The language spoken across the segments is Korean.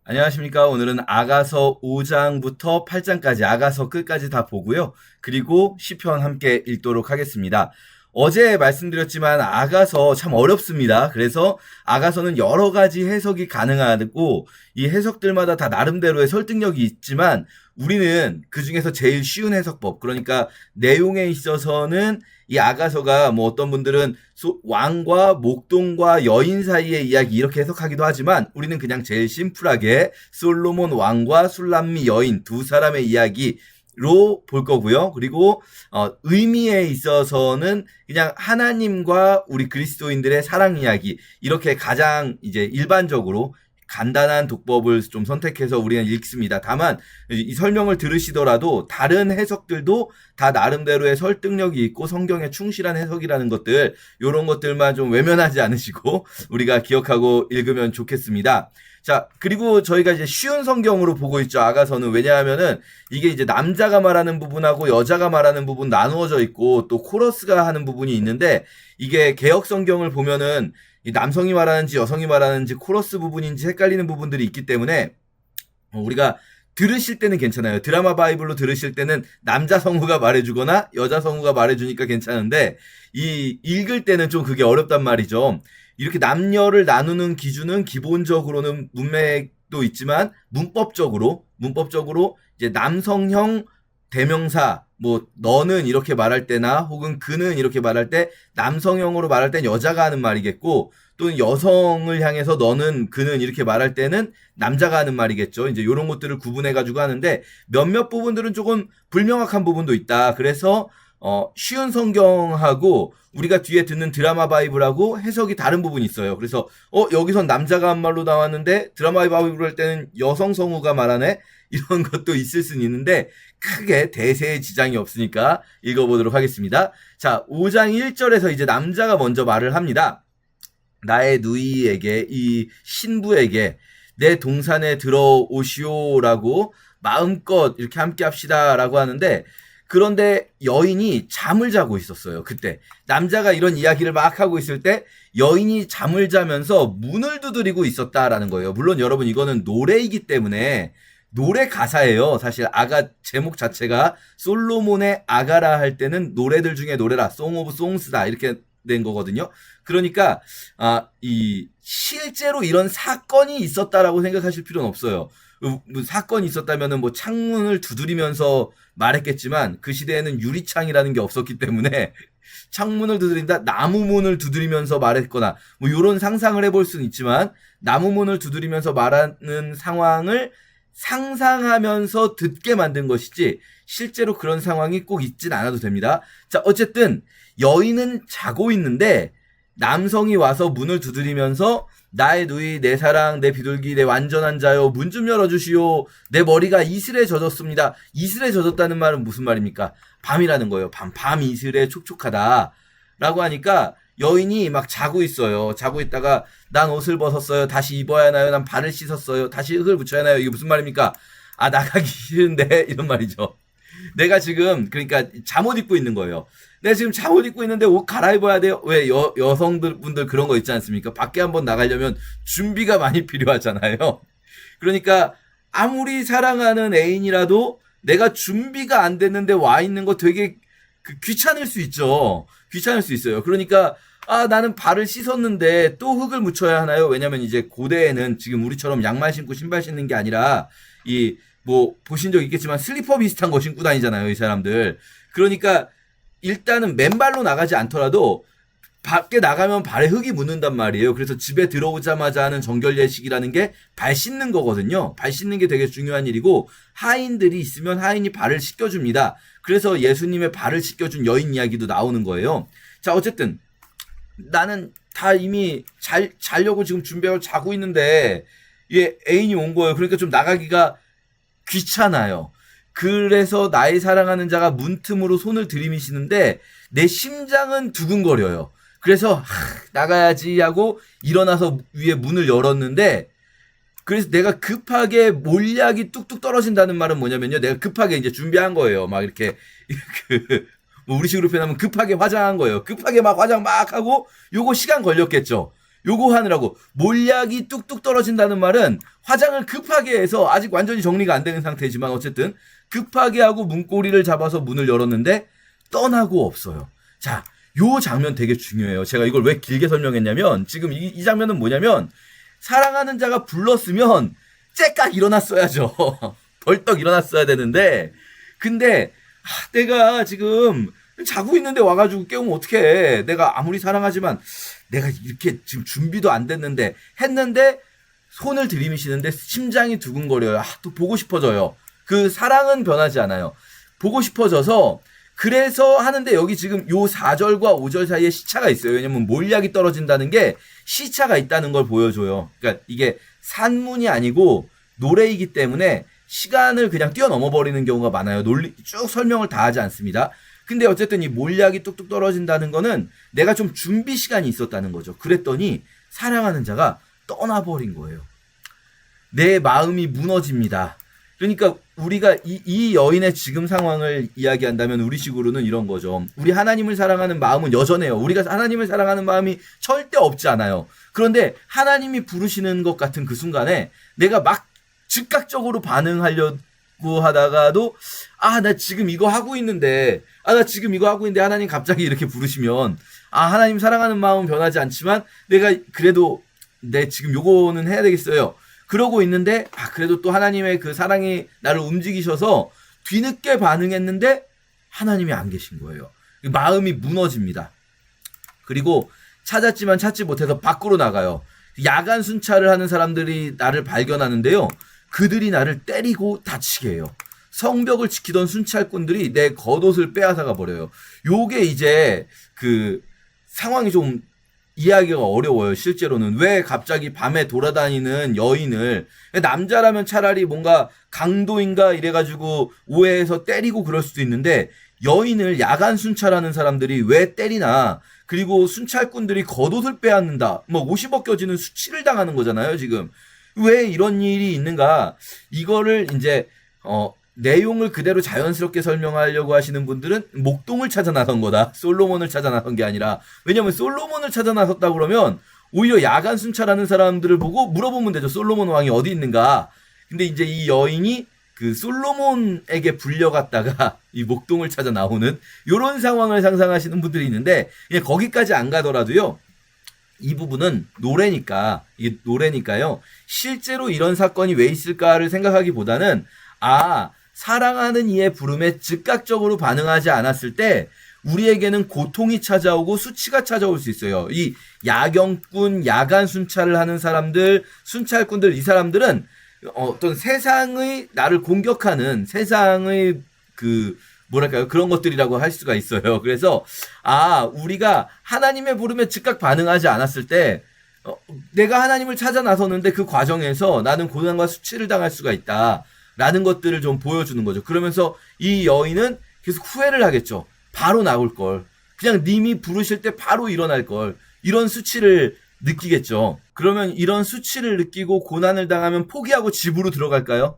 안녕하십니까. 오늘은 아가서 5장부터 8장까지 아가서 끝까지 다 보고요. 그리고 시편 함께 읽도록 하겠습니다. 어제 말씀드렸지만 아가서 참 어렵습니다. 그래서 아가서는 여러 가지 해석이 가능하고 이 해석들마다 다 나름대로의 설득력이 있지만 우리는 그 중에서 제일 쉬운 해석법, 그러니까 내용에 있어서는 이 아가서가 뭐 어떤 분들은 왕과 목동과 여인 사이의 이야기 이렇게 해석하기도 하지만 우리는 그냥 제일 심플하게 솔로몬 왕과 술람미 여인 두 사람의 이야기로 볼 거고요. 그리고 의미에 있어서는 그냥 하나님과 우리 그리스도인들의 사랑 이야기, 이렇게 가장 이제 일반적으로 간단한 독법을 좀 선택해서 우리는 읽습니다. 다만 이 설명을 들으시더라도 다른 해석들도 다 나름대로의 설득력이 있고 성경에 충실한 해석이라는 것들, 이런 것들만 좀 외면하지 않으시고 우리가 기억하고 읽으면 좋겠습니다. 자, 그리고 저희가 이제 쉬운 성경으로 보고 있죠, 아가서는. 왜냐하면은 이게 이제 남자가 말하는 부분하고 여자가 말하는 부분 나누어져 있고 또 코러스가 하는 부분이 있는데, 이게 개역 성경을 보면은 이 남성이 말하는지 여성이 말하는지 코러스 부분인지 헷갈리는 부분들이 있기 때문에 우리가 들으실 때는 괜찮아요. 드라마 바이블로 들으실 때는 남자 성우가 말해주거나 여자 성우가 말해주니까 괜찮은데, 이 읽을 때는 좀 그게 어렵단 말이죠. 이렇게 남녀를 나누는 기준은 기본적으로는 문맥도 있지만 문법적으로 이제 남성형 대명사, 뭐 너는 이렇게 말할 때나 혹은 그는 이렇게 말할 때 남성형으로 말할 땐 여자가 하는 말이겠고, 또는 여성을 향해서 너는 그는 이렇게 말할 때는 남자가 하는 말이겠죠. 이제 이런 것들을 구분해 가지고 하는데 몇몇 부분들은 조금 불명확한 부분도 있다. 그래서 쉬운 성경하고 우리가 뒤에 듣는 드라마 바이블하고 해석이 다른 부분이 있어요. 그래서 여기선 남자가 한 말로 나왔는데 드라마 바이블 할 때는 여성 성우가 말하네, 이런 것도 있을 수는 있는데 크게 대세의 지장이 없으니까 읽어보도록 하겠습니다. 자, 5장 1절에서 이제 남자가 먼저 말을 합니다. 나의 누이에게, 이 신부에게 내 동산에 들어오시오라고 마음껏 이렇게 함께 합시다라고 하는데, 그런데 여인이 잠을 자고 있었어요. 그때 남자가 이런 이야기를 막 하고 있을 때 여인이 잠을 자면서 문을 두드리고 있었다라는 거예요. 물론 여러분, 이거는 노래이기 때문에 노래 가사예요. 사실 아가 제목 자체가 솔로몬의 아가라 할 때는 노래들 중에 노래라, 송 오브 송스다 이렇게 된 거거든요. 그러니까 이 실제로 이런 사건이 있었다라고 생각하실 필요는 없어요. 뭐 사건이 있었다면은 뭐 창문을 두드리면서 말했겠지만 그 시대에는 유리창이라는 게 없었기 때문에 창문을 두드린다, 나무문을 두드리면서 말했거나 뭐 이런 상상을 해볼 수는 있지만, 나무문을 두드리면서 말하는 상황을 상상하면서 듣게 만든 것이지 실제로 그런 상황이 꼭 있진 않아도 됩니다. 자, 어쨌든 여인은 자고 있는데 남성이 와서 문을 두드리면서 나의 누이, 내 사랑, 내 비둘기, 내 완전한 자요, 문 좀 열어주시오. 내 머리가 이슬에 젖었습니다. 이슬에 젖었다는 말은 무슨 말입니까? 밤이라는 거예요. 밤 이슬에 촉촉하다 라고 하니까 여인이 막 자고 있어요. 자고 있다가 난 옷을 벗었어요. 다시 입어야 하나요? 난 발을 씻었어요. 다시 흙을 붙여야 하나요? 이게 무슨 말입니까? 나가기 싫은데 이런 말이죠. 내가 지금 그러니까 잠옷 입고 있는 거예요. 내가 지금 잠옷 입고 있는데 옷 갈아입어야 돼요. 왜 여성들 분들 그런 거 있지 않습니까? 밖에 한번 나가려면 준비가 많이 필요하잖아요. 그러니까 아무리 사랑하는 애인이라도 내가 준비가 안 됐는데 와 있는 거 되게 귀찮을 수 있죠. 귀찮을 수 있어요. 그러니까 나는 발을 씻었는데 또 흙을 묻혀야 하나요? 왜냐면 이제 고대에는 지금 우리처럼 양말 신고 신발 신는 게 아니라 뭐 보신 적 있겠지만 슬리퍼 비슷한 거 신고 다니잖아요, 이 사람들. 그러니까 일단은 맨발로 나가지 않더라도 밖에 나가면 발에 흙이 묻는단 말이에요. 그래서 집에 들어오자마자 하는 정결 예식이라는 게 발 씻는 거거든요. 발 씻는 게 되게 중요한 일이고, 하인들이 있으면 하인이 발을 씻겨줍니다. 그래서 예수님의 발을 씻겨준 여인 이야기도 나오는 거예요. 자, 어쨌든 나는 다 이미 자려고 지금 준비하고 자고 있는데 얘 애인이 온 거예요. 그러니까 좀 나가기가 귀찮아요. 그래서 나의 사랑하는 자가 문틈으로 손을 들이미시는데 내 심장은 두근거려요. 그래서 나가야지 하고 일어나서 위에 문을 열었는데, 그래서 내가 급하게 몰약이 뚝뚝 떨어진다는 말은 뭐냐면요, 내가 급하게 이제 준비한 거예요. 막 이렇게 뭐 우리식으로 표현하면 급하게 화장한 거예요. 급하게 막 화장 막 하고 요거 시간 걸렸겠죠. 요거 하느라고. 몰약이 뚝뚝 떨어진다는 말은 화장을 급하게 해서 아직 완전히 정리가 안 되는 상태지만 어쨌든 급하게 하고 문고리를 잡아서 문을 열었는데 떠나고 없어요. 자, 요 장면 되게 중요해요. 제가 이걸 왜 길게 설명했냐면 지금 이 장면은 뭐냐면 사랑하는 자가 불렀으면 째깍 일어났어야죠. 벌떡 일어났어야 되는데 근데 내가 지금 자고 있는데 와가지고 깨우면 어떡해. 내가 아무리 사랑하지만 내가 이렇게 지금 준비도 안 됐는데 했는데 손을 들이미시는데 심장이 두근거려요. 또 보고 싶어져요. 그 사랑은 변하지 않아요. 보고 싶어져서 그래서 하는데 여기 지금 요 4절과 5절 사이에 시차가 있어요. 왜냐면 몰약이 떨어진다는 게 시차가 있다는 걸 보여줘요. 그러니까 이게 산문이 아니고 노래이기 때문에 시간을 그냥 뛰어넘어 버리는 경우가 많아요. 쭉 설명을 다 하지 않습니다. 근데 어쨌든 이 몰약이 뚝뚝 떨어진다는 거는 내가 좀 준비 시간이 있었다는 거죠. 그랬더니 사랑하는 자가 떠나버린 거예요. 내 마음이 무너집니다. 그러니까 우리가 이 여인의 지금 상황을 이야기한다면 우리식으로는 이런 거죠. 우리 하나님을 사랑하는 마음은 여전해요. 우리가 하나님을 사랑하는 마음이 절대 없지 않아요. 그런데 하나님이 부르시는 것 같은 그 순간에 내가 막 즉각적으로 반응하려고 하다가도 나 지금 이거 하고 있는데 하나님 갑자기 이렇게 부르시면 하나님 사랑하는 마음은 변하지 않지만 내가 그래도 지금 요거는 해야 되겠어요. 그러고 있는데 그래도 또 하나님의 그 사랑이 나를 움직이셔서 뒤늦게 반응했는데 하나님이 안 계신 거예요. 마음이 무너집니다. 그리고 찾았지만 찾지 못해서 밖으로 나가요. 야간 순찰을 하는 사람들이 나를 발견하는데요. 그들이 나를 때리고 다치게 해요. 성벽을 지키던 순찰꾼들이 내 겉옷을 빼앗아가 버려요. 요게 이제 그 상황이 좀 이해하기가 어려워요. 실제로는 왜 갑자기 밤에 돌아다니는 여인을 남자라면 차라리 뭔가 강도인가 이래가지고 오해해서 때리고 그럴 수도 있는데 여인을 야간 순찰하는 사람들이 왜 때리나. 그리고 순찰꾼들이 겉옷을 빼앗는다. 옷이 벗겨지는 수치를 당하는 거잖아요. 지금 왜 이런 일이 있는가. 이거를 이제 내용을 그대로 자연스럽게 설명하려고 하시는 분들은 목동을 찾아 나선 거다. 솔로몬을 찾아 나선 게 아니라. 왜냐면 솔로몬을 찾아 나섰다 그러면 오히려 야간 순찰하는 사람들을 보고 물어보면 되죠. 솔로몬 왕이 어디 있는가. 근데 이제 이 여인이 그 솔로몬에게 불려갔다가 이 목동을 찾아 나오는 이런 상황을 상상하시는 분들이 있는데 그냥 거기까지 안 가더라도요. 이 부분은 이게 노래니까요. 실제로 이런 사건이 왜 있을까를 생각하기보다는 사랑하는 이의 부름에 즉각적으로 반응하지 않았을 때 우리에게는 고통이 찾아오고 수치가 찾아올 수 있어요. 이 야경꾼, 야간 순찰을 하는 사람들, 순찰꾼들, 이 사람들은 어떤 세상의 나를 공격하는 세상의 그런 것들이라고 할 수가 있어요. 그래서 우리가 하나님의 부름에 즉각 반응하지 않았을 때 내가 하나님을 찾아 나섰는데 그 과정에서 나는 고난과 수치를 당할 수가 있다. 라는 것들을 좀 보여주는 거죠. 그러면서 이 여인은 계속 후회를 하겠죠. 바로 나올 걸. 그냥 님이 부르실 때 바로 일어날 걸. 이런 수치를 느끼겠죠. 그러면 이런 수치를 느끼고 고난을 당하면 포기하고 집으로 들어갈까요?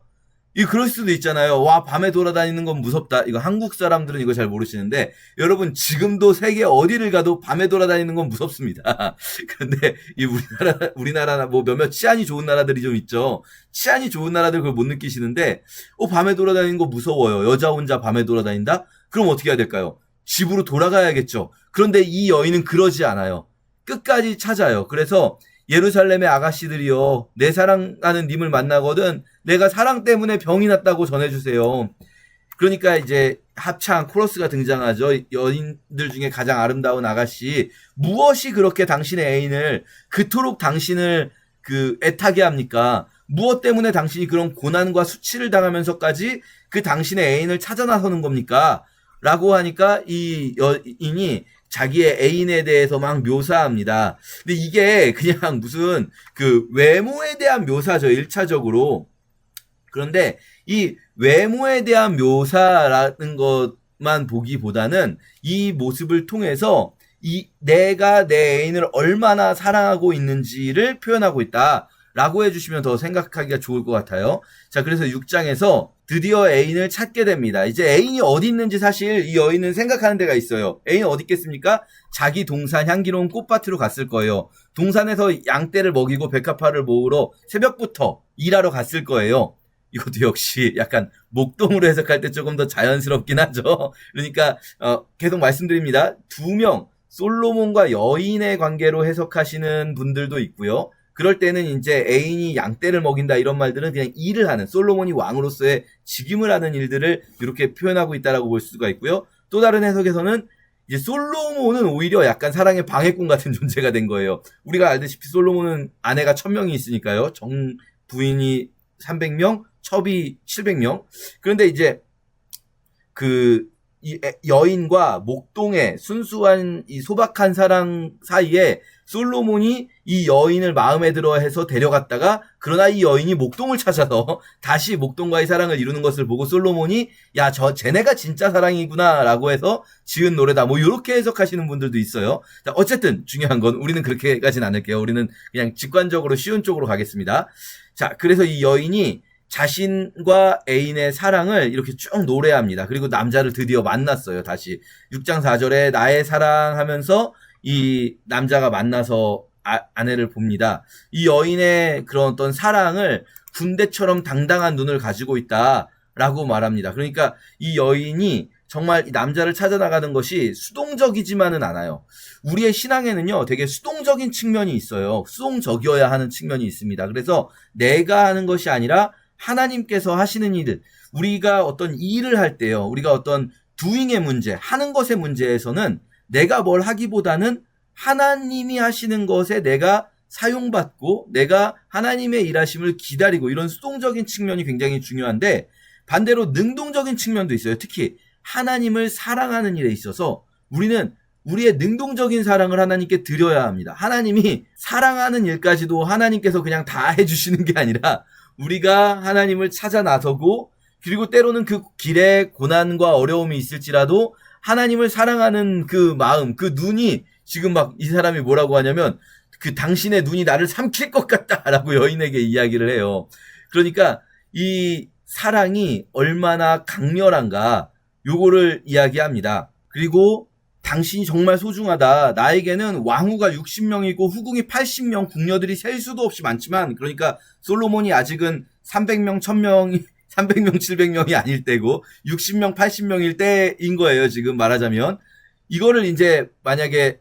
그럴 수도 있잖아요. 밤에 돌아다니는 건 무섭다. 이거 한국 사람들은 이거 잘 모르시는데 여러분 지금도 세계 어디를 가도 밤에 돌아다니는 건 무섭습니다. 그런데 이 우리나라 몇몇 치안이 좋은 나라들이 좀 있죠. 치안이 좋은 나라들 그걸 못 느끼시는데 밤에 돌아다니는 거 무서워요. 여자 혼자 밤에 돌아다닌다? 그럼 어떻게 해야 될까요? 집으로 돌아가야겠죠. 그런데 이 여인은 그러지 않아요. 끝까지 찾아요. 그래서 예루살렘의 아가씨들이요, 내 사랑하는 님을 만나거든 내가 사랑 때문에 병이 났다고 전해주세요. 그러니까 이제 합창 코러스가 등장하죠. 여인들 중에 가장 아름다운 아가씨, 무엇이 그렇게 당신의 애인을 그토록 당신을 애타게 합니까? 무엇 때문에 당신이 그런 고난과 수치를 당하면서까지 그 당신의 애인을 찾아 나서는 겁니까? 라고 하니까 이 여인이 자기의 애인에 대해서 막 묘사합니다. 근데 이게 그냥 무슨 외모에 대한 묘사죠, 1차적으로. 그런데 이 외모에 대한 묘사라는 것만 보기보다는 이 모습을 통해서 내가 내 애인을 얼마나 사랑하고 있는지를 표현하고 있다라고 해주시면 더 생각하기가 좋을 것 같아요. 자, 그래서 6장에서 드디어 애인을 찾게 됩니다. 이제 애인이 어디 있는지 사실 이 여인은 생각하는 데가 있어요. 애인 어디 있겠습니까? 자기 동산 향기로운 꽃밭으로 갔을 거예요. 동산에서 양떼를 먹이고 백합화를 모으러 새벽부터 일하러 갔을 거예요. 이것도 역시 약간 목동으로 해석할 때 조금 더 자연스럽긴 하죠. 그러니까 계속 말씀드립니다. 두 명 솔로몬과 여인의 관계로 해석하시는 분들도 있고요. 그럴 때는 이제 애인이 양떼를 먹인다 이런 말들은 그냥 일을 하는 솔로몬이 왕으로서의 직임을 하는 일들을 이렇게 표현하고 있다라고 볼 수가 있고요. 또 다른 해석에서는 이제 솔로몬은 오히려 약간 사랑의 방해꾼 같은 존재가 된 거예요. 우리가 알다시피 솔로몬은 아내가 1000명이 있으니까요. 정 부인이 300명, 첩이 700명. 그런데 이제 이 여인과 목동의 순수한 이 소박한 사랑 사이에 솔로몬이 이 여인을 마음에 들어 해서 데려갔다가 그러나 이 여인이 목동을 찾아서 다시 목동과의 사랑을 이루는 것을 보고 솔로몬이 야, 쟤네가 진짜 사랑이구나 라고 해서 지은 노래다. 뭐 이렇게 해석하시는 분들도 있어요. 자, 어쨌든 중요한 건 우리는 그렇게 가진 않을게요. 우리는 그냥 직관적으로 쉬운 쪽으로 가겠습니다. 자, 그래서 이 여인이 자신과 애인의 사랑을 이렇게 쭉 노래합니다. 그리고 남자를 드디어 만났어요. 다시 6장 4절에 나의 사랑 하면서 이 남자가 만나서 아내를 봅니다. 이 여인의 그런 어떤 사랑을 군대처럼 당당한 눈을 가지고 있다라고 말합니다. 그러니까 이 여인이 정말 이 남자를 찾아 나가는 것이 수동적이지만은 않아요. 우리의 신앙에는요, 되게 수동적인 측면이 있어요. 수동적이어야 하는 측면이 있습니다. 그래서 내가 하는 것이 아니라 하나님께서 하시는 일, 우리가 어떤 일을 할 때요, 우리가 어떤 doing의 문제, 하는 것의 문제에서는 내가 뭘 하기보다는 하나님이 하시는 것에 내가 사용받고 내가 하나님의 일하심을 기다리고 이런 수동적인 측면이 굉장히 중요한데 반대로 능동적인 측면도 있어요. 특히 하나님을 사랑하는 일에 있어서 우리는 우리의 능동적인 사랑을 하나님께 드려야 합니다. 하나님이 사랑하는 일까지도 하나님께서 그냥 다 해주시는 게 아니라 우리가 하나님을 찾아 나서고 그리고 때로는 그 길에 고난과 어려움이 있을지라도 하나님을 사랑하는 그 마음, 그 눈이 지금 막 이 사람이 뭐라고 하냐면 그 당신의 눈이 나를 삼킬 것 같다라고 여인에게 이야기를 해요. 그러니까 이 사랑이 얼마나 강렬한가 요거를 이야기합니다. 그리고 당신이 정말 소중하다. 나에게는 왕후가 60명이고 후궁이 80명, 궁녀들이 셀 수도 없이 많지만 그러니까 솔로몬이 아직은 300명, 1000명이 300명, 700명이 아닐 때고 60명, 80명일 때인 거예요. 지금 말하자면 이거를 이제 만약에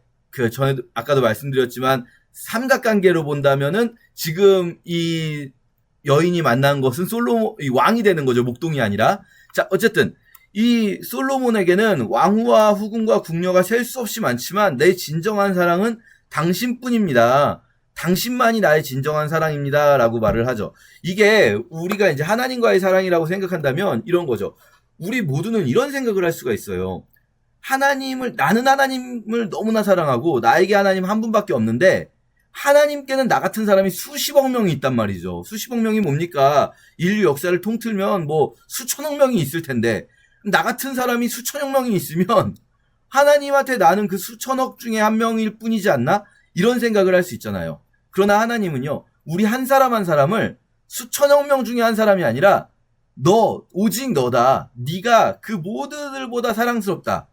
전에 아까도 말씀드렸지만 삼각관계로 본다면은 지금 이 여인이 만난 것은 이 왕이 되는 거죠. 목동이 아니라. 자, 어쨌든 이 솔로몬에게는 왕후와 후궁과 궁녀가 셀 수 없이 많지만 내 진정한 사랑은 당신뿐입니다. 당신만이 나의 진정한 사랑입니다. 라고 말을 하죠. 이게 우리가 이제 하나님과의 사랑이라고 생각한다면 이런 거죠. 우리 모두는 이런 생각을 할 수가 있어요. 나는 하나님을 너무나 사랑하고 나에게 하나님 한 분밖에 없는데 하나님께는 나 같은 사람이 수십억 명이 있단 말이죠. 수십억 명이 뭡니까? 인류 역사를 통틀면 뭐 수천억 명이 있을 텐데 나 같은 사람이 수천억 명이 있으면 하나님한테 나는 그 수천억 중에 한 명일 뿐이지 않나? 이런 생각을 할 수 있잖아요. 그러나 하나님은요, 우리 한 사람 한 사람을 수천억 명 중에 한 사람이 아니라 오직 너다. 네가 그 모두들보다 사랑스럽다.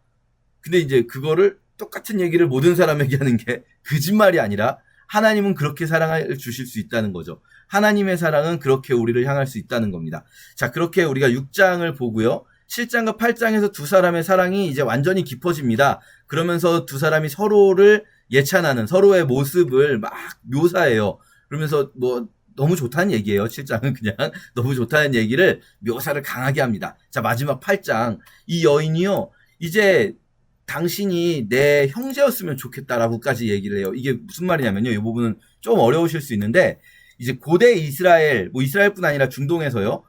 근데 이제 그거를 똑같은 얘기를 모든 사람에게 하는 게 거짓말이 아니라 하나님은 그렇게 사랑을 주실 수 있다는 거죠. 하나님의 사랑은 그렇게 우리를 향할 수 있다는 겁니다. 자, 그렇게 우리가 6장을 보고요. 7장과 8장에서 두 사람의 사랑이 이제 완전히 깊어집니다. 그러면서 두 사람이 서로를 예찬하는 서로의 모습을 막 묘사해요. 그러면서 뭐 너무 좋다는 얘기예요. 7장은 그냥 너무 좋다는 얘기를 묘사를 강하게 합니다. 자, 마지막 8장. 이 여인이요. 이제 당신이 내 형제였으면 좋겠다라고까지 얘기를 해요. 이게 무슨 말이냐면요. 이 부분은 좀 어려우실 수 있는데 이제 고대 이스라엘, 뭐 이스라엘뿐 아니라 중동에서요.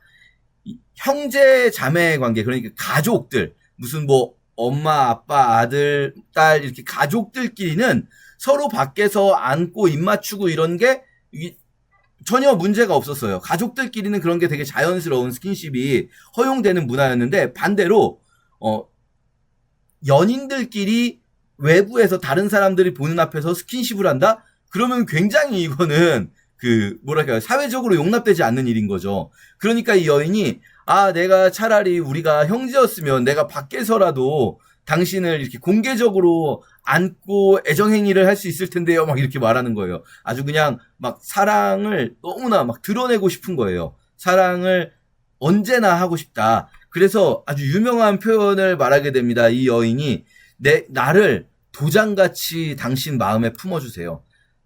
형제 자매 관계, 그러니까 가족들, 무슨 뭐 엄마, 아빠, 아들, 딸 이렇게 가족들끼리는 서로 밖에서 안고 입 맞추고 이런 게 전혀 문제가 없었어요. 가족들끼리는 그런 게 되게 자연스러운 스킨십이 허용되는 문화였는데 반대로 연인들끼리 외부에서 다른 사람들이 보는 앞에서 스킨십을 한다? 그러면 굉장히 이거는 뭐랄까요, 사회적으로 용납되지 않는 일인 거죠. 그러니까 이 여인이, 내가 차라리 우리가 형제였으면 내가 밖에서라도 당신을 이렇게 공개적으로 안고 애정행위를 할 수 있을 텐데요. 막 이렇게 말하는 거예요. 아주 그냥 막 사랑을 너무나 막 드러내고 싶은 거예요. 사랑을 언제나 하고 싶다. 그래서 아주 유명한 표현을 말하게 됩니다. 이 여인이 나를 도장같이 당신 마음에 품어주세요.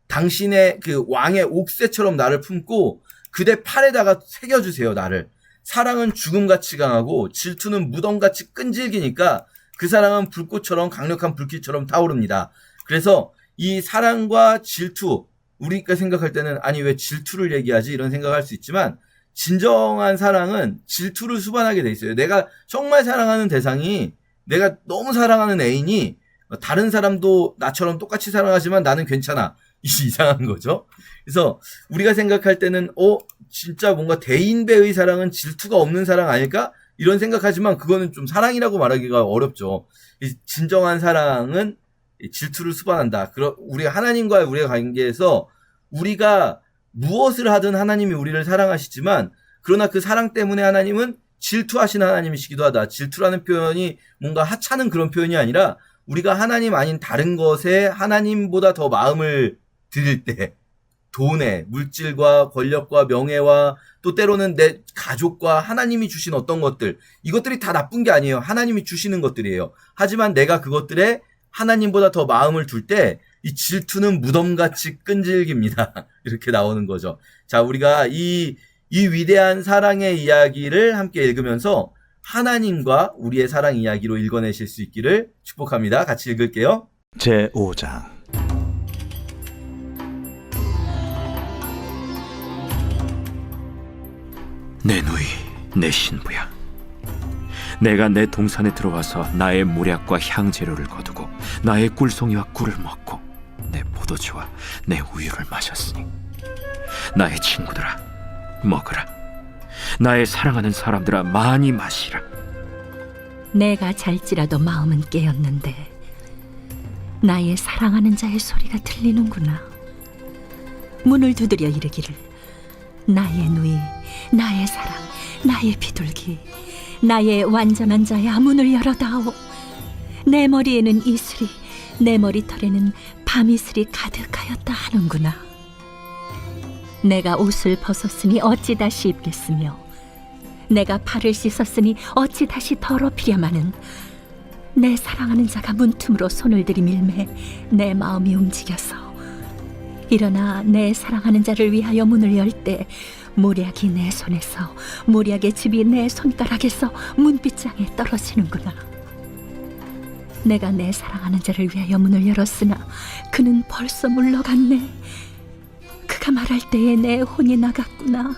당신의 그 왕의 옥새처럼 나를 품고 그대 팔에다가 새겨주세요. 나를. 사랑은 죽음같이 강하고 질투는 무덤같이 끈질기니까 그 사랑은 불꽃처럼 강력한 불길처럼 타오릅니다. 그래서 이 사랑과 질투, 우리가 생각할 때는 아니 왜 질투를 얘기하지? 이런 생각할 수 있지만 진정한 사랑은 질투를 수반하게 돼 있어요. 내가 정말 사랑하는 대상이, 내가 너무 사랑하는 애인이 다른 사람도 나처럼 똑같이 사랑하지만 나는 괜찮아. 이상한 거죠. 그래서 우리가 생각할 때는 진짜 뭔가 대인배의 사랑은 질투가 없는 사랑 아닐까? 이런 생각하지만 그거는 좀 사랑이라고 말하기가 어렵죠. 진정한 사랑은 질투를 수반한다. 우리가 하나님과의 우리의 관계에서 우리가 무엇을 하든 하나님이 우리를 사랑하시지만 그러나 그 사랑 때문에 하나님은 질투하시는 하나님이시기도 하다. 질투라는 표현이 뭔가 하찮은 그런 표현이 아니라 우리가 하나님 아닌 다른 것에 하나님보다 더 마음을 들일 때, 돈에, 물질과 권력과 명예와 또 때로는 내 가족과 하나님이 주신 어떤 것들, 이것들이 다 나쁜 게 아니에요. 하나님이 주시는 것들이에요. 하지만 내가 그것들에 하나님보다 더 마음을 둘 때 이 질투는 무덤같이 끈질깁니다. 이렇게 나오는 거죠. 자, 우리가 이 위대한 사랑의 이야기를 함께 읽으면서 하나님과 우리의 사랑 이야기로 읽어내실 수 있기를 축복합니다. 같이 읽을게요. 제5장. 내 누이, 내 신부야. 내가 내 동산에 들어와서 나의 모략과 향재료를 거두고 나의 꿀송이와 꿀을 먹고 내 포도주와 내 우유를 마셨으니 나의 친구들아, 먹으라. 나의 사랑하는 사람들아, 많이 마시라. 내가 잘지라도 마음은 깨었는데 나의 사랑하는 자의 소리가 들리는구나. 문을 두드려 이르기를, 나의 누이, 나의 사랑, 나의 비둘기, 나의 완전한 자야, 문을 열어다오. 내 머리에는 이슬이, 내 머리털에는 밤이슬이 가득하였다 하는구나. 내가 옷을 벗었으니 어찌 다시 입겠으며 내가 발을 씻었으니 어찌 다시 더럽히랴마는, 내 사랑하는 자가 문틈으로 손을 들이밀매 내 마음이 움직여서 일어나 내 사랑하는 자를 위하여 문을 열 때 모략이 내 손에서, 모략의 즙이 내 손가락에서 문빗장에 떨어지는구나. 내가 내 사랑하는 자를 위하여 문을 열었으나 그는 벌써 물러갔네. 그가 말할 때에 내 혼이 나갔구나.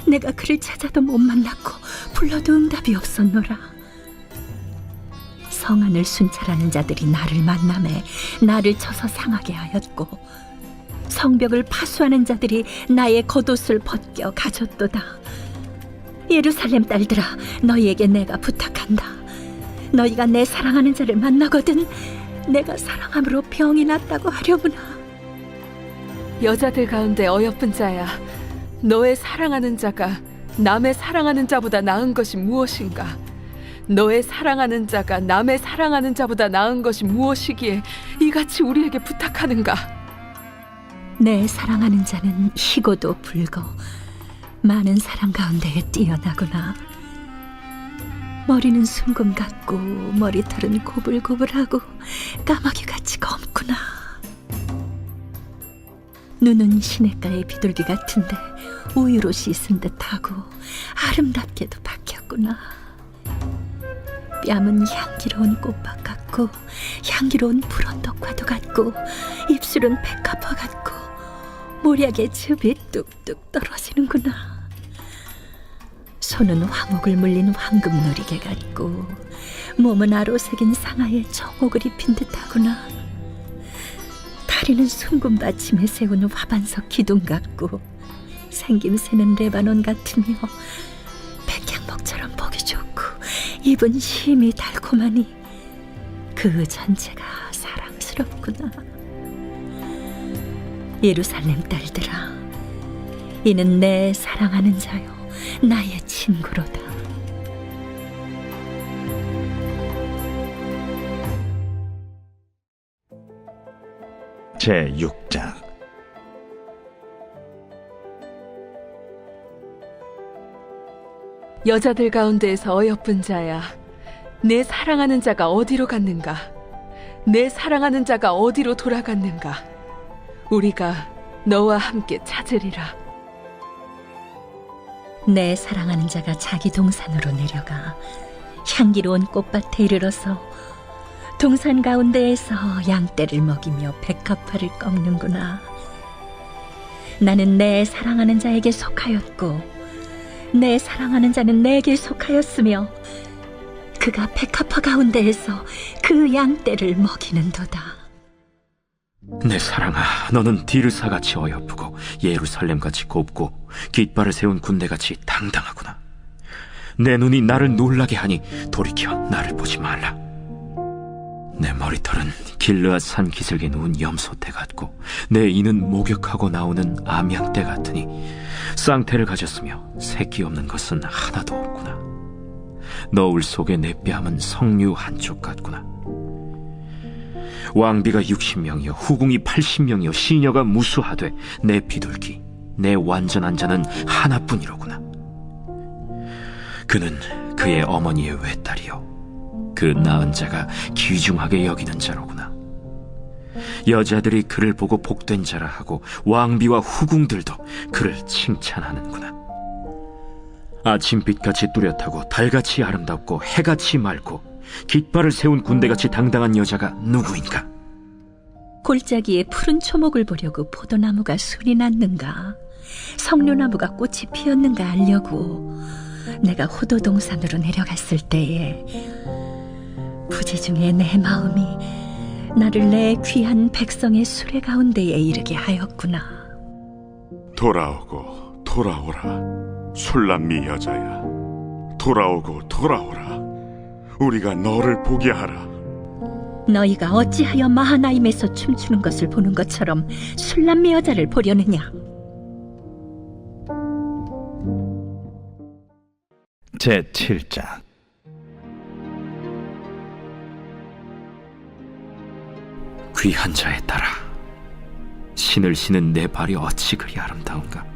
내가 그를 찾아도 못 만났고 불러도 응답이 없었노라. 성안을 순찰하는 자들이 나를 만나매 나를 쳐서 상하게 하였고 성벽을 파수하는 자들이 나의 겉옷을 벗겨 가졌도다. 예루살렘 딸들아, 너희에게 내가 부탁한다. 너희가 내 사랑하는 자를 만나거든 내가 사랑함으로 병이 낫다고 하려구나. 여자들 가운데 어여쁜 자야, 너의 사랑하는 자가 남의 사랑하는 자보다 나은 것이 무엇인가? 너의 사랑하는 자가 남의 사랑하는 자보다 나은 것이 무엇이기에 이같이 우리에게 부탁하는가? 내 사랑하는 자는 희고도 붉어 많은 사람 가운데에 뛰어나구나. 머리는 순금 같고 머리털은 고불고불하고 까마귀같이 검구나. 눈은 시냇가의 비둘기 같은데 우유로 씻은 듯하고 아름답게도 박혔구나. 뺨은 향기로운 꽃밭 같고 향기로운 불언덕과도 같고 입술은 백합화 같고 모략의 즙이 뚝뚝 떨어지는구나. 손은 황옥을 물린 황금 놀이개 같고 몸은 아로새긴 상아의 청옥을 입힌 듯하구나. 다리는 순금 받침에 세우는 화반석 기둥 같고 생김새는 레바논 같으며 백향목처럼 보기 좋고 입은 심이 달콤하니 그 전체가 사랑스럽구나. 예루살렘 딸들아, 이는 내 사랑하는 자요 나의 친구로다. 제6장. 여자들 가운데에서 어여쁜 자야, 내 사랑하는 자가 어디로 갔는가? 내 사랑하는 자가 어디로 돌아갔는가? 우리가 너와 함께 찾으리라. 내 사랑하는 자가 자기 동산으로 내려가 향기로운 꽃밭에 이르러서 동산 가운데에서 양떼를 먹이며 백합화를 꺾는구나. 나는 내 사랑하는 자에게 속하였고 내 사랑하는 자는 내게 속하였으며 그가 백합화 가운데에서 그 양떼를 먹이는도다. 내 사랑아, 너는 디르사같이 어여쁘고 예루살렘같이 곱고 깃발을 세운 군대같이 당당하구나. 내 눈이 나를 놀라게 하니 돌이켜 나를 보지 말라. 내 머리털은 길르앗 산 기슭에 누운 염소떼 같고 내 이는 목욕하고 나오는 암양떼 같으니 쌍태를 가졌으며 새끼 없는 것은 하나도 없구나. 너울 속에 내 뺨은 석류 한쪽 같구나. 왕비가 60명이요 후궁이 80명이요 시녀가 무수하되 내 비둘기 내 완전한 자는 하나뿐이로구나. 그는 그의 어머니의 외딸이요 그 낳은 자가 귀중하게 여기는 자로구나. 여자들이 그를 보고 복된 자라 하고 왕비와 후궁들도 그를 칭찬하는구나. 아침빛같이 뚜렷하고 달같이 아름답고 해같이 맑고 깃발을 세운 군대같이 당당한 여자가 누구인가? 골짜기에 푸른 초목을 보려고 포도나무가 순이 났는가, 석류나무가 꽃이 피었는가 알려고 내가 호도동산으로 내려갔을 때에 부재 중에 내 마음이 나를 내 귀한 백성의 수레 가운데에 이르게 하였구나. 돌아오고 돌아오라, 술람미 여자야. 돌아오고 돌아오라, 우리가 너를 보게 하라. 너희가 어찌하여 마하나임에서 춤추는 것을 보는 것처럼 술람미 여자를 보려느냐? 제7장. 귀한 자에 따라 신을 신은 내 발이 어찌 그리 아름다운가.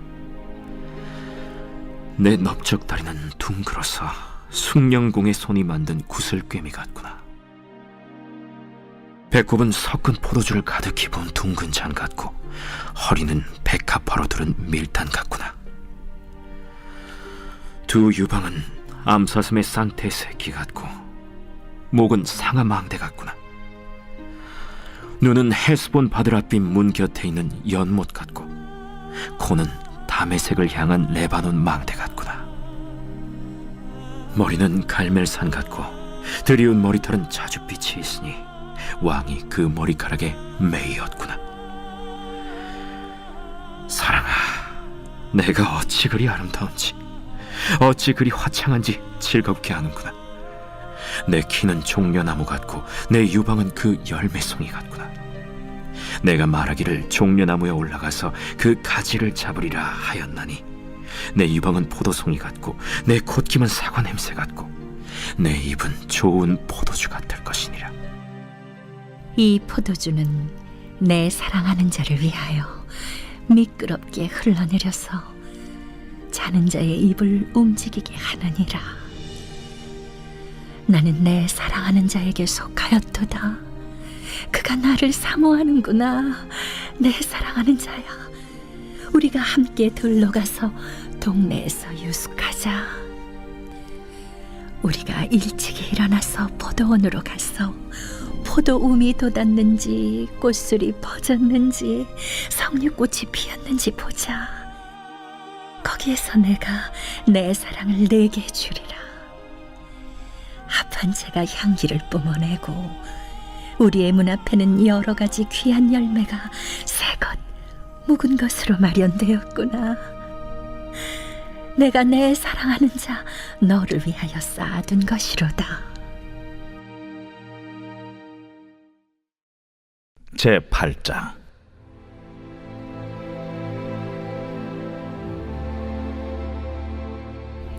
내 넓적다리는 둥글어서 숭령공의 손이 만든 구슬꿰미 같구나. 배꼽은 섞은 포도주를 가득히 부은 둥근 잔 같고 허리는 백합화로 두른 밀단 같구나. 두 유방은 암사슴의 쌍태 새끼 같고 목은 상아망대 같구나. 눈은 헤스본 바드라빔 문 곁에 있는 연못 같고 코는 다메색을 향한 레바논 망대 같구나. 머리는 갈멜산 같고 드리운 머리털은 자줏빛이 있으니 왕이 그 머리카락에 매이었구나. 사랑아, 내가 어찌 그리 아름다운지 어찌 그리 화창한지 즐겁게 하는구나. 내 키는 종려나무 같고 내 유방은 그 열매송이 같구나. 내가 말하기를 종려나무에 올라가서 그 가지를 잡으리라 하였나니 내 유방은 포도송이 같고 내 콧김은 사과 냄새 같고 내 입은 좋은 포도주 같을 것이니라. 이 포도주는 내 사랑하는 자를 위하여 미끄럽게 흘러내려서 자는 자의 입을 움직이게 하느니라. 나는 내 사랑하는 자에게 속하였도다. 그가 나를 사모하는구나. 내 사랑하는 자야, 우리가 함께 들러 가서 동네에서 유숙하자. 우리가 일찍이 일어나서 포도원으로 가서 포도움이 돋았는지 꽃술이 퍼졌는지 석류꽃이 피었는지 보자. 거기에서 내가 내 사랑을 내게 주리라. 합한 채가 향기를 뿜어내고 우리의 문 앞에는 여러 가지 귀한 열매가 새것 묵은 것으로 마련되었구나. 내가 내 사랑하는 자 너를 위하여 쌓아둔 것이로다. 제8장.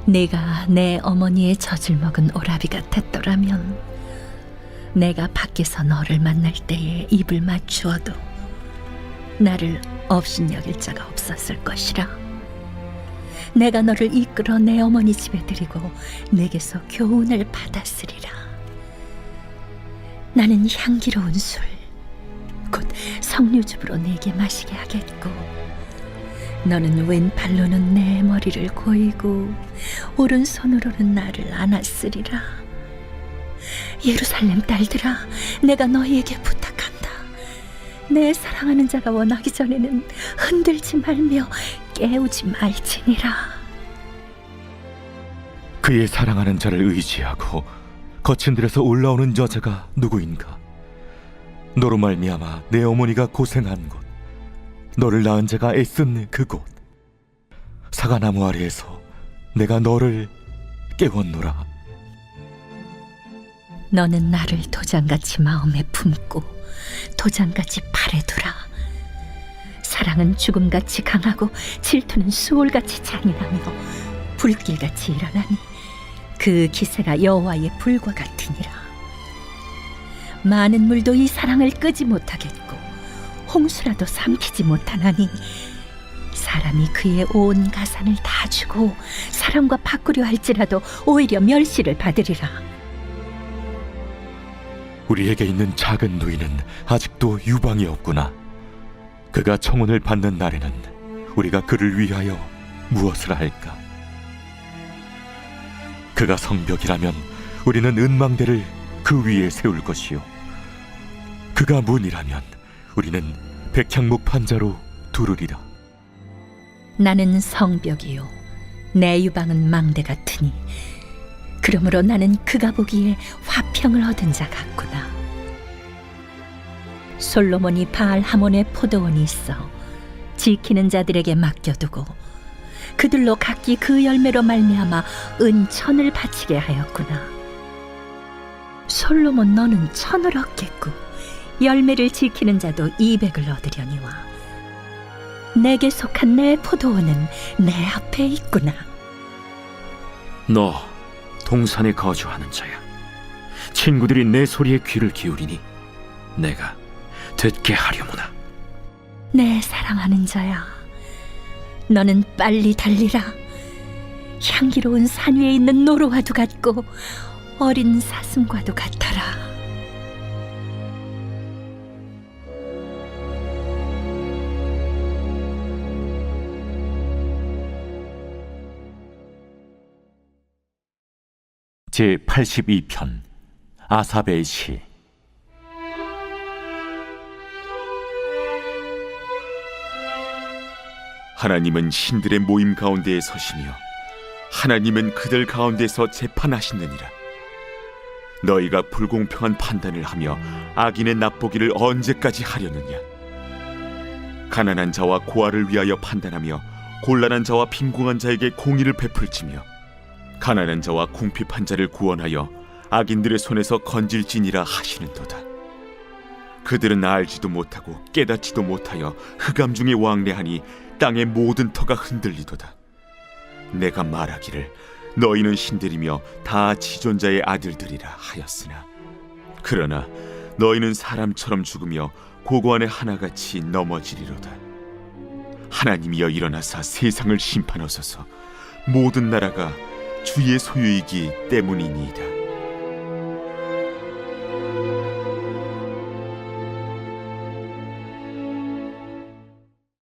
내가 내 어머니의 젖을 먹은 오라비 같았더라면 내가 밖에서 너를 만날 때에 입을 맞추어도 나를 업신여길 자가 없었을 것이라. 내가 너를 이끌어 내 어머니 집에 들이고 내게서 교훈을 받았으리라. 나는 향기로운 술, 곧 석류즙으로 내게 마시게 하겠고, 너는 왼팔로는 내 머리를 고이고 오른손으로는 나를 안았으리라. 예루살렘 딸들아, 내가 너희에게 부탁한다. 내 사랑하는 자가 원하기 전에는 흔들지 말며 깨우지 말지니라. 그의 사랑하는 자를 의지하고 거친 들에서 올라오는 여자가 누구인가? 너로 말미암아 내 어머니가 고생한 곳, 너를 낳은 자가 애쓴 그곳, 사과나무 아래에서 내가 너를 깨웠노라. 너는 나를 도장같이 마음에 품고 도장같이 팔에 두라. 사랑은 죽음같이 강하고 질투는 수올같이 잔인하며 불길같이 일어나니 그 기세가 여호와의 불과 같으니라. 많은 물도 이 사랑을 끄지 못하겠고 홍수라도 삼키지 못하나니 사람이 그의 온 가산을 다 주고 사람과 바꾸려 할지라도 오히려 멸시를 받으리라. 우리에게 있는 작은 누이는 아직도 유방이 없구나. 그가 청혼을 받는 날에는 우리가 그를 위하여 무엇을 할까? 그가 성벽이라면 우리는 은망대를 그 위에 세울 것이요, 그가 문이라면 우리는 백향목 판자로 두르리라. 나는 성벽이요 내 유방은 망대 같으니 그러므로 나는 그가 보기에 화평을 얻은 자 같구나. 솔로몬이 바알 하몬의 포도원이 있어 지키는 자들에게 맡겨두고 그들로 각기 그 열매로 말미암아 은천을 바치게 하였구나. 솔로몬, 너는 천을 얻겠고 열매를 지키는 자도 200을 얻으려니와 내게 속한 내 포도원은 내 앞에 있구나. 너 동산에 거주하는 자야. 친구들이 내 소리에 귀를 기울이니 내가 듣게 하려무나. 내 사랑하는 자야, 너는 빨리 달리라. 향기로운 산 위에 있는 노루와도 같고 어린 사슴과도 같아라. 제82편 아삽의 시. 하나님은 신들의 모임 가운데에 서시며 하나님은 그들 가운데서 재판하시느니라. 너희가 불공평한 판단을 하며 악인의 납보기를 언제까지 하려느냐? 가난한 자와 고아를 위하여 판단하며 곤란한 자와 빈궁한 자에게 공의를 베풀지며 가난한 자와 궁핍한 자를 구원하여 악인들의 손에서 건질지니라 하시는도다. 그들은 알지도 못하고 깨닫지도 못하여 흑암 중에 왕래하니 땅의 모든 터가 흔들리도다. 내가 말하기를 너희는 신들이며 다 지존자의 아들들이라 하였으나 그러나 너희는 사람처럼 죽으며 고고 안에 하나같이 넘어지리로다. 하나님이여 일어나사 세상을 심판하소서. 모든 나라가 주의 소유이기 때문이니이다.